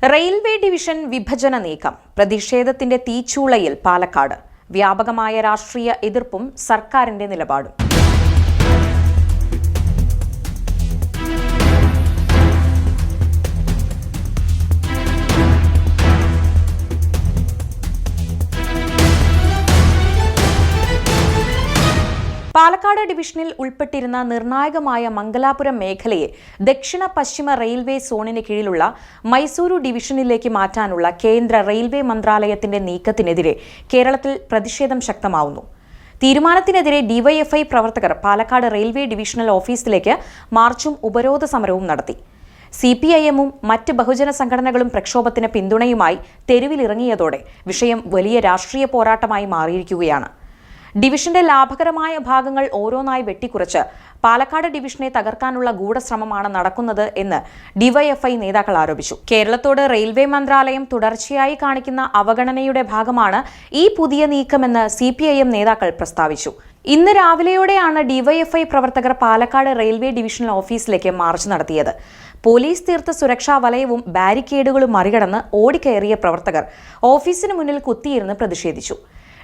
Railway division വിഭജന നീക്കം പ്രതിഷേധത്തിന്റെ തീച്ചൂളയിൽ പാലക്കാട് വ്യാപകമായ രാഷ്ട്രീയ എതിർപ്പും സർക്കാരിന്റെ നിലപാടും. പാലക്കാട് ഡിവിഷനിൽ ഉൾപ്പെട്ടിരുന്ന നിർണായകമായ മംഗലാപുരം മേഖലയെ ദക്ഷിണ പശ്ചിമ റെയിൽവേ സോണിന് കീഴിലുള്ള മൈസൂരു ഡിവിഷനിലേക്ക് മാറ്റാനുള്ള കേന്ദ്ര റെയിൽവേ മന്ത്രാലയത്തിന്റെ നീക്കത്തിനെതിരെ കേരളത്തിൽ പ്രതിഷേധം ശക്തമാവുന്നു. തീരുമാനത്തിനെതിരെ ഡിവൈഎഫ്ഐ പ്രവർത്തകർ പാലക്കാട് റെയിൽവേ ഡിവിഷണൽ ഓഫീസിലേക്ക് മാർച്ചും ഉപരോധ സമരവും നടത്തി. CPIM-ഉം മറ്റ് ബഹുജന സംഘടനകളും പ്രക്ഷോഭത്തിന് പിന്തുണയുമായി തെരുവിലിറങ്ങിയതോടെ വിഷയം വലിയ രാഷ്ട്രീയ പോരാട്ടമായി മാറിയിരിക്കുകയാണ്. ഡിവിഷന്റെ ലാഭകരമായ ഭാഗങ്ങൾ ഓരോന്നായി വെട്ടിക്കുറച്ച് പാലക്കാട് ഡിവിഷനെ തകർക്കാനുള്ള ഗൂഢശ്രമമാണ് നടക്കുന്നത് എന്ന് ഡിവൈഎഫ്ഐ നേതാക്കൾ ആരോപിച്ചു. കേരളത്തോട് റെയിൽവേ മന്ത്രാലയം തുടർച്ചയായി കാണിക്കുന്ന അവഗണനയുടെ ഭാഗമാണ് ഈ പുതിയ നീക്കമെന്ന് CPIM നേതാക്കൾ പ്രസ്താവിച്ചു. ഇന്ന് രാവിലെയോടെയാണ് ഡിവൈഎഫ്ഐ പ്രവർത്തകർ പാലക്കാട് റെയിൽവേ ഡിവിഷണൽ ഓഫീസിലേക്ക് മാർച്ച് നടത്തിയത്. പോലീസ് തീർത്ത സുരക്ഷാ വലയവും ബാരിക്കേഡുകളും മറികടന്ന് ഓടിക്കയറിയ പ്രവർത്തകർ ഓഫീസിന് മുന്നിൽ കുത്തിയിരുന്ന് പ്രതിഷേധിച്ചു.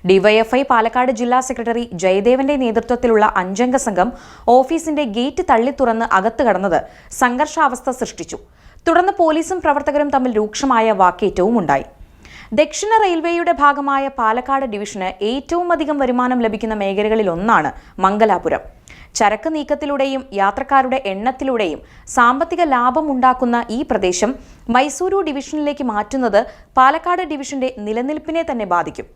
ഡിവൈഎഫ്ഐ പാലക്കാട് ജില്ലാ സെക്രട്ടറി ജയദേവന്റെ നേതൃത്വത്തിലുള്ള 5-അംഗ സംഘം ഓഫീസിന്റെ ഗേറ്റ് തള്ളിത്തുറന്ന് അകത്ത് കടന്നത് സംഘർഷാവസ്ഥ സൃഷ്ടിച്ചു. തുടർന്ന് പോലീസും പ്രവർത്തകരും തമ്മിൽ രൂക്ഷമായ വാക്കേറ്റവും ഉണ്ടായി. ദക്ഷിണ റെയിൽവേയുടെ ഭാഗമായ പാലക്കാട് ഡിവിഷന് ഏറ്റവും അധികം വരുമാനം ലഭിക്കുന്ന മേഖലകളിലൊന്നാണ് മംഗലാപുരം. ചരക്ക് നീക്കത്തിലൂടെയും യാത്രക്കാരുടെ എണ്ണത്തിലൂടെയും സാമ്പത്തിക ലാഭം ഉണ്ടാക്കുന്ന ഈ പ്രദേശം മൈസൂരു ഡിവിഷനിലേക്ക് മാറ്റുന്നത് പാലക്കാട് ഡിവിഷന്റെ നിലനിൽപ്പിനെ തന്നെ ബാധിക്കും.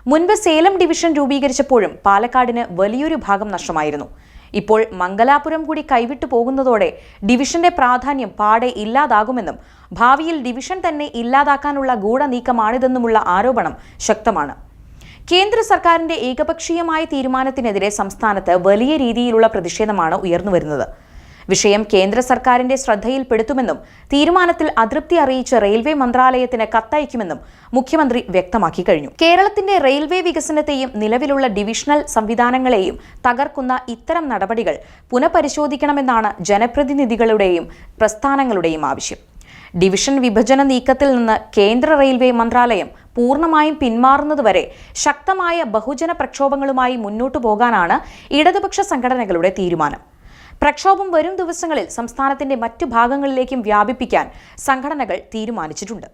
മുൻപ് സേലം ഡിവിഷൻ രൂപീകരിച്ചപ്പോഴും പാലക്കാടിന് വലിയൊരു ഭാഗം നഷ്ടമായിരുന്നു. ഇപ്പോൾ മംഗലാപുരം കൂടി കൈവിട്ടു പോകുന്നതോടെ ഡിവിഷന്റെ പ്രാധാന്യം പാടെ ഇല്ലാതാകുമെന്നും ഭാവിയിൽ ഡിവിഷൻ തന്നെ ഇല്ലാതാക്കാനുള്ള ഗൂഢനീക്കമാണിതെന്നുമുള്ള ആരോപണം ശക്തമാണ്. കേന്ദ്ര സർക്കാരിന്റെ ഏകപക്ഷീയമായ തീരുമാനത്തിനെതിരെ സംസ്ഥാനത്ത് വലിയ രീതിയിലുള്ള പ്രതിഷേധമാണ് ഉയർന്നുവരുന്നത്. വിഷയം കേന്ദ്ര സർക്കാരിന്റെ ശ്രദ്ധയിൽപ്പെടുത്തുമെന്നും തീരുമാനത്തിൽ അതൃപ്തി അറിയിച്ച് റെയിൽവേ മന്ത്രാലയത്തിന് കത്തയക്കുമെന്നും മുഖ്യമന്ത്രി വ്യക്തമാക്കി കഴിഞ്ഞു. കേരളത്തിന്റെ റെയിൽവേ വികസനത്തെയും നിലവിലുള്ള ഡിവിഷണൽ സംവിധാനങ്ങളെയും തകർക്കുന്ന ഇത്തരം നടപടികൾ പുനഃപരിശോധിക്കണമെന്നാണ് ജനപ്രതിനിധികളുടെയും പ്രസ്ഥാനങ്ങളുടെയും ആവശ്യം. ഡിവിഷൻ വിഭജന നീക്കത്തിൽ നിന്ന് കേന്ദ്ര റെയിൽവേ മന്ത്രാലയം പൂർണ്ണമായും പിന്മാറുന്നതുവരെ ശക്തമായ ബഹുജന പ്രക്ഷോഭങ്ങളുമായി മുന്നോട്ടു പോകാനാണ് ഇടതുപക്ഷ സംഘടനകളുടെ തീരുമാനം. പ്രക്ഷോഭം വരും ദിവസങ്ങളിൽ സംസ്ഥാനത്തിന്റെ മറ്റു ഭാഗങ്ങളിലേക്കും വ്യാപിപ്പിക്കാൻ സംഘടനകൾ തീരുമാനിച്ചിട്ടുണ്ട്.